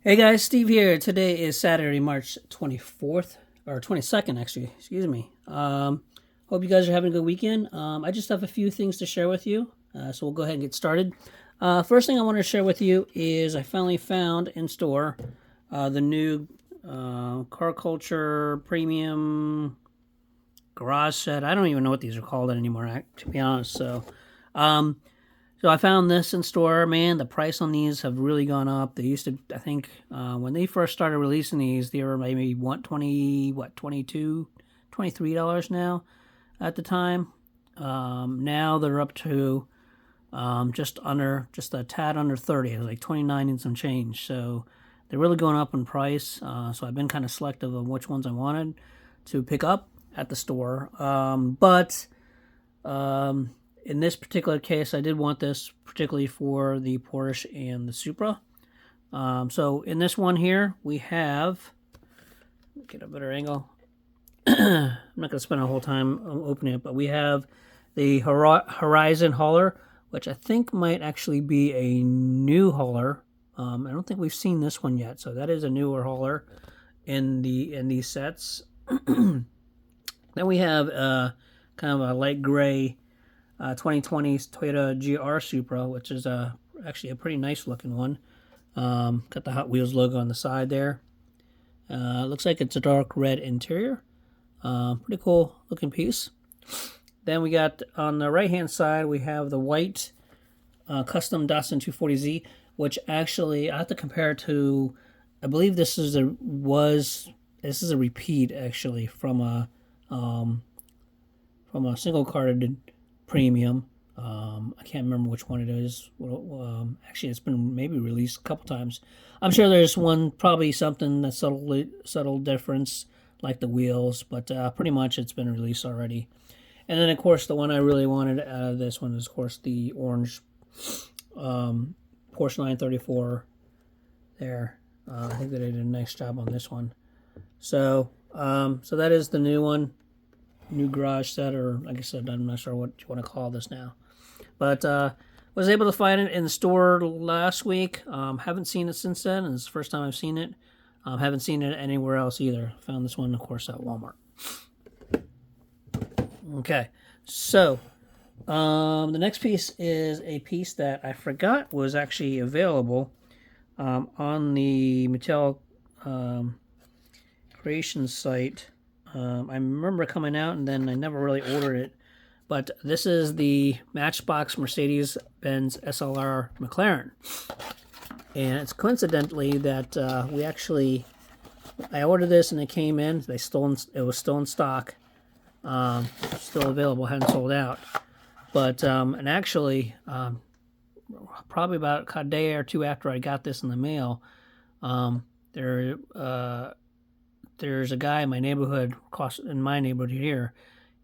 Hey guys, Steve here. Today is Saturday, March 24th, or 22nd actually, excuse me. Hope you guys are having a good weekend. I just have a few things to share with you, so we'll go ahead and get started. First thing I want to share with you is I finally found in store the new Car Culture Premium Garage Set. I don't even know what these are called anymore, to be honest, so I found this in store. Man, the price on these have really gone up. They used to, I think, when they first started releasing these, they were maybe $22, $23 now at the time. Now they're up to just a tad under 30. It was like 29 and some change. So they're really going up in price. So I've been kind of selective of which ones I wanted to pick up at the store. In this particular case, I did want this particularly for the Porsche and the Supra. So in this one here, we have, get a better angle. I'm not going to spend a whole time opening it, but we have the Horizon hauler, which I think might actually be a new hauler. I don't think we've seen this one yet, so that is a newer hauler in these sets. Then we have kind of a light gray 2020 Toyota GR Supra, which is actually a pretty nice looking one. Got the Hot Wheels logo on the side there. Looks like it's a dark red interior. Pretty cool looking piece. Then we got on the right hand side, we have the white custom Datsun 240Z, which actually I have to compare to. I believe this is a repeat actually from a single carded premium. I can't remember which one it is. Actually, it's been maybe released a couple times. I'm sure there's one, probably something that's subtle difference, like the wheels, but pretty much it's been released already. And then, of course, the one I really wanted out of this one is, of course, the orange Porsche 934 there. I think they did a nice job on this one. So that is the new one. New garage set, or like I said, I'm not sure what you want to call this now, but was able to find it in the store last week. Haven't seen it since then, and it's the first time I've seen it. Haven't seen it anywhere else either. Found this one, of course, at Walmart. Okay, so the next piece is a piece that I forgot was actually available on the Mattel creation site. I remember coming out, and then I never really ordered it. But this is the Matchbox Mercedes-Benz SLR McLaren. And it's coincidentally that I ordered this and it came in. It was still in stock. Still available, hadn't sold out. But, and actually, probably about a day or two after I got this in the mail, there's a guy in my neighborhood, here.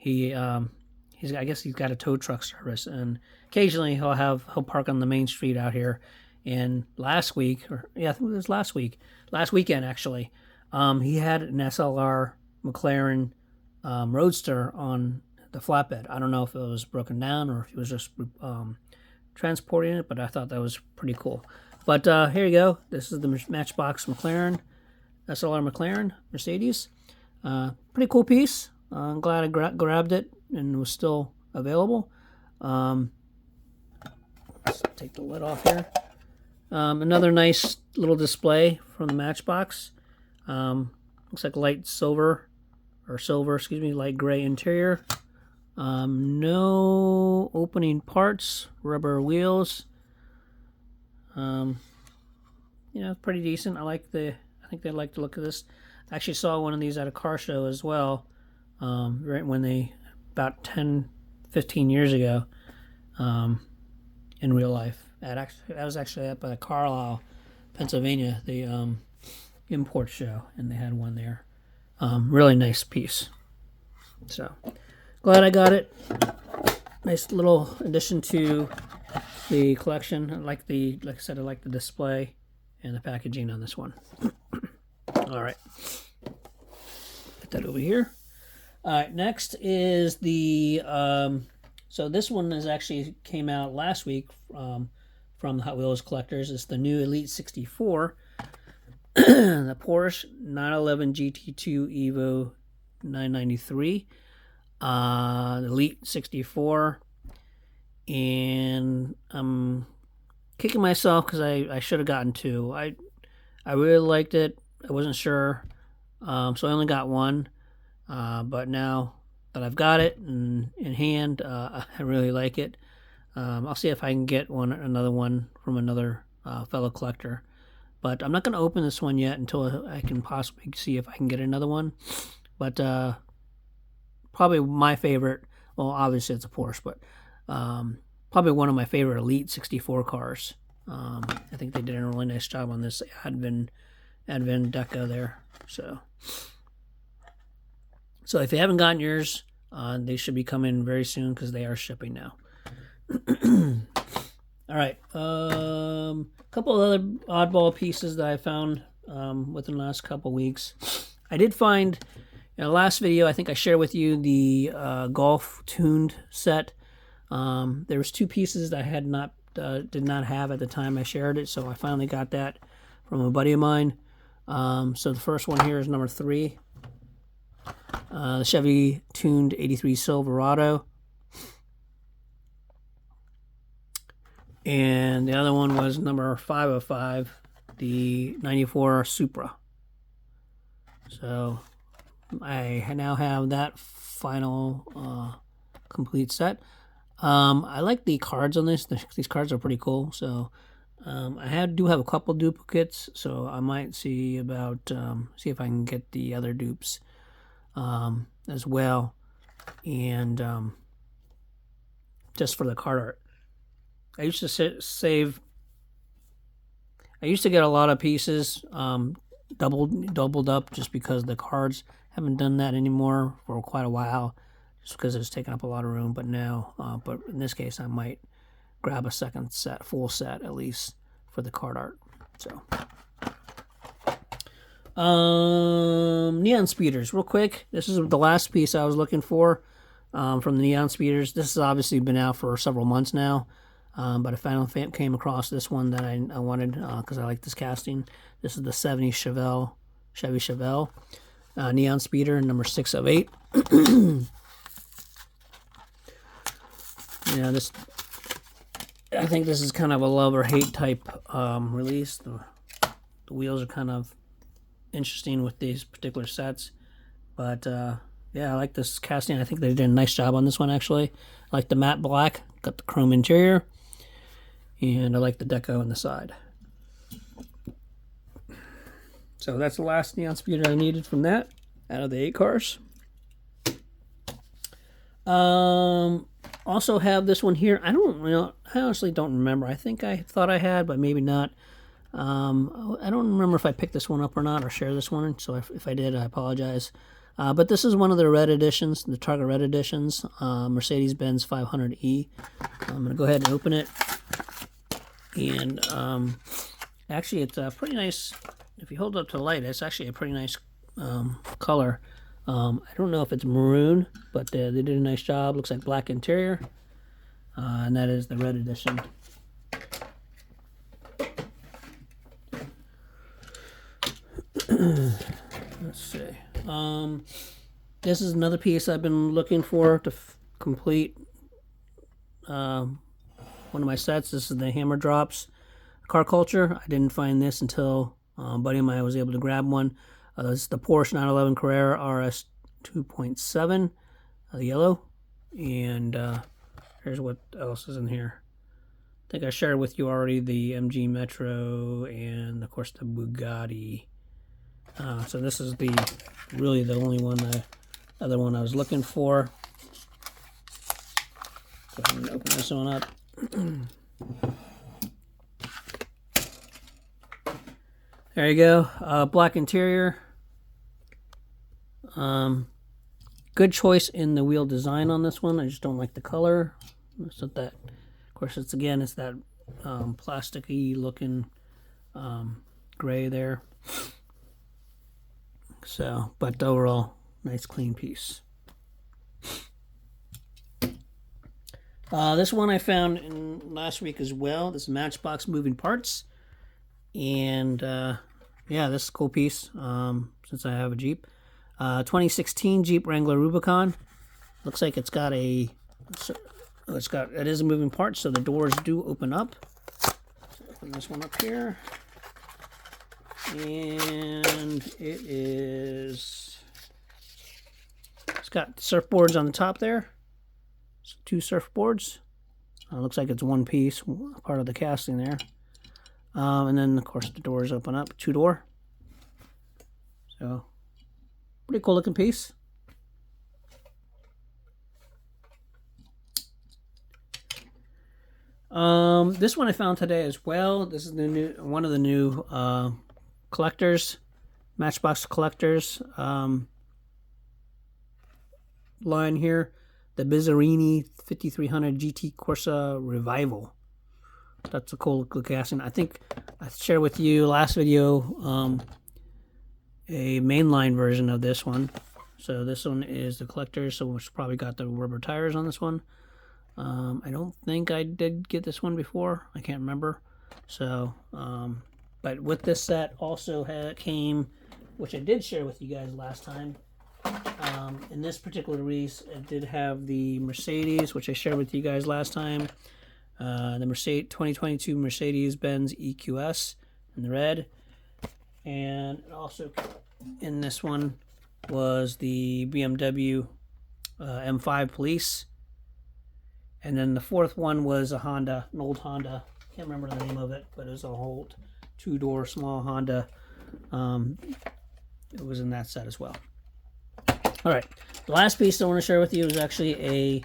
I guess he's got a tow truck service, and occasionally he'll park on the main street out here. And last week, I think it was last weekend actually, he had an SLR McLaren Roadster on the flatbed. I don't know if it was broken down or if he was just transporting it, but I thought that was pretty cool. But here you go. This is the Matchbox McLaren. SLR McLaren Mercedes. Pretty cool piece. I'm glad I grabbed it and it was still available. Let's take the lid off here. Another nice little display from the Matchbox. Looks like light gray interior. No opening parts, rubber wheels. Pretty decent. I think they like the look of this. I actually saw one of these at a car show as well, right when about 10, 15 years ago, in real life. That was actually up at Carlisle, Pennsylvania, the import show, and they had one there. Really nice piece. So, glad I got it. Nice little addition to the collection. Like I said, I like the display and the packaging on this one. All right, put that over here. All right, next is the so this one actually came out last week from the Hot Wheels collectors. It's the new Elite 64. the Porsche 911 GT2 Evo 993, the Elite 64, and I'm kicking myself because I should have gotten two. I really liked it. I wasn't sure, so I only got one. But now that I've got it in hand, I really like it. I'll see if I can get another one from another fellow collector. But I'm not going to open this one yet until I can possibly see if I can get another one. But probably my favorite, well, obviously it's a Porsche, but probably one of my favorite Elite 64 cars. I think they did a really nice job on this Advent deco there. So if you haven't gotten yours, they should be coming very soon because they are shipping now. All right, couple of other oddball pieces that I found within the last couple weeks. I did find in the last video, I think I shared with you the Golf tuned set. There was two pieces that I had did not have at the time I shared it, so I finally got that from a buddy of mine. So the first one here is number 3, the Chevy tuned 83 Silverado. And the other one was number 505, the 94 Supra. So I now have that final complete set. I like the cards on this. These cards are pretty cool. So I do have a couple duplicates. So I might see about see if I can get the other dupes as well, and just for the card art. I used to save. I used to get a lot of pieces doubled up just because the cards haven't done that anymore for quite a while, just because it's taking up a lot of room. But now, but in this case, I might grab a second set, full set at least for the card art. So, neon speeders, real quick. This is the last piece I was looking for from the neon speeders. This has obviously been out for several months now. But I finally came across this one that I wanted because I like this casting. This is the 70 Chevy Chevelle neon speeder, number 6 of 8. Yeah, this. I think this is kind of a love or hate type release. The wheels are kind of interesting with these particular sets, but yeah, I like this casting. I think they did a nice job on this one actually. I like the matte black, got the chrome interior. And I like the deco on the side. So that's the last neon speeder I needed from that, out of the 8 cars. Also have this one here. I honestly don't remember. I think I thought I had, but maybe not. I don't remember if I picked this one up or not, or shared this one. So if I did, I apologize. But this is one of the red editions, the Targa red editions, Mercedes-Benz 500E. I'm going to go ahead and open it. And actually, it's a pretty nice, if you hold it up to the light, it's actually a pretty nice color. I don't know if it's maroon, but they did a nice job. Looks like black interior. And that is the red edition. Let's see. This is another piece I've been looking for to complete one of my sets. This is the Hammer Drops Car Culture. I didn't find this until a buddy of mine was able to grab one. This is the Porsche 911 Carrera RS 2.7, the yellow. And here's what else is in here. I think I shared with you already the MG Metro and of course the Bugatti. So this is really the only one, the other one I was looking for. Go ahead and open this one up. There you go. Black interior. Good choice in the wheel design on this one. I just don't like the color. It's not that. Of course, it's that plasticky looking gray there. So, but overall, nice clean piece. This one I found last week as well. This is Matchbox Moving Parts. And yeah, yeah, this is a cool piece, since I have a Jeep. 2016 Jeep Wrangler Rubicon. Looks like it's got a, it is a moving part, so the doors do open up. So open this one up here. And it's got surfboards on the top there. So 2 surfboards. Looks like it's one piece, part of the casting there. And then, of course, the doors open up, 2-door. So, pretty cool looking piece. This one I found today as well. This is the one of the new collectors, Matchbox collectors line here. The Bizzarini 5300 GT Corsa Revival. That's a cool casting. I think I shared with you last video a mainline version of this one. So this one is the collector, so it's probably got the rubber tires on this one. I don't think I did get this one before. I can't remember. So, but with this set also came, which I did share with you guys last time. In this particular release, it did have the Mercedes, which I shared with you guys last time. The Mercedes 2022 Mercedes-Benz EQS in the red. And also in this one was the BMW M5 Police. And then the fourth one was a Honda, an old Honda. Can't remember the name of it, but it was a whole 2-door small Honda. It was in that set as well. All right, the last piece I want to share with you is actually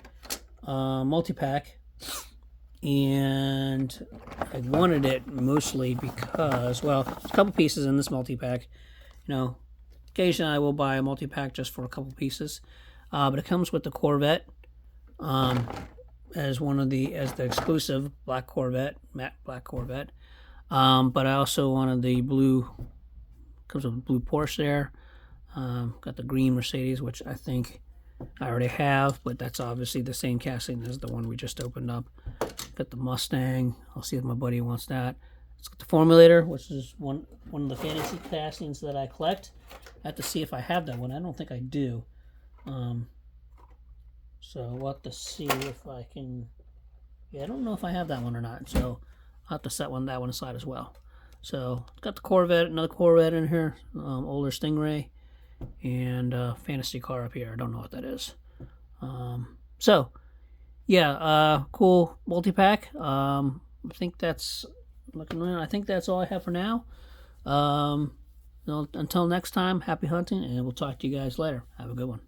a multi-pack, and I wanted it mostly because, well, there's a couple pieces in this multi-pack. You know, occasionally I will buy a multi-pack just for a couple pieces, but it comes with the Corvette as the exclusive black Corvette, matte black Corvette. But I also wanted the blue. Comes with a blue Porsche there. Got the green Mercedes, which I think I already have, but that's obviously the same casting as the one we just opened up. Got the Mustang. I'll see if my buddy wants that. It's got the Formulator, which is one of the fantasy castings that I collect. I have to see if I have that one. I don't think I do. So we'll have to see if I can. Yeah, I don't know if I have that one or not. So I'll have to set that one aside as well. So it's got the Corvette, another Corvette in here, older Stingray. And fantasy car up here. I don't know what that is. So yeah, cool multi-pack. I think that's looking around. I think that's all I have for now. Until next time, happy hunting, and we'll talk to you guys later. Have a good one.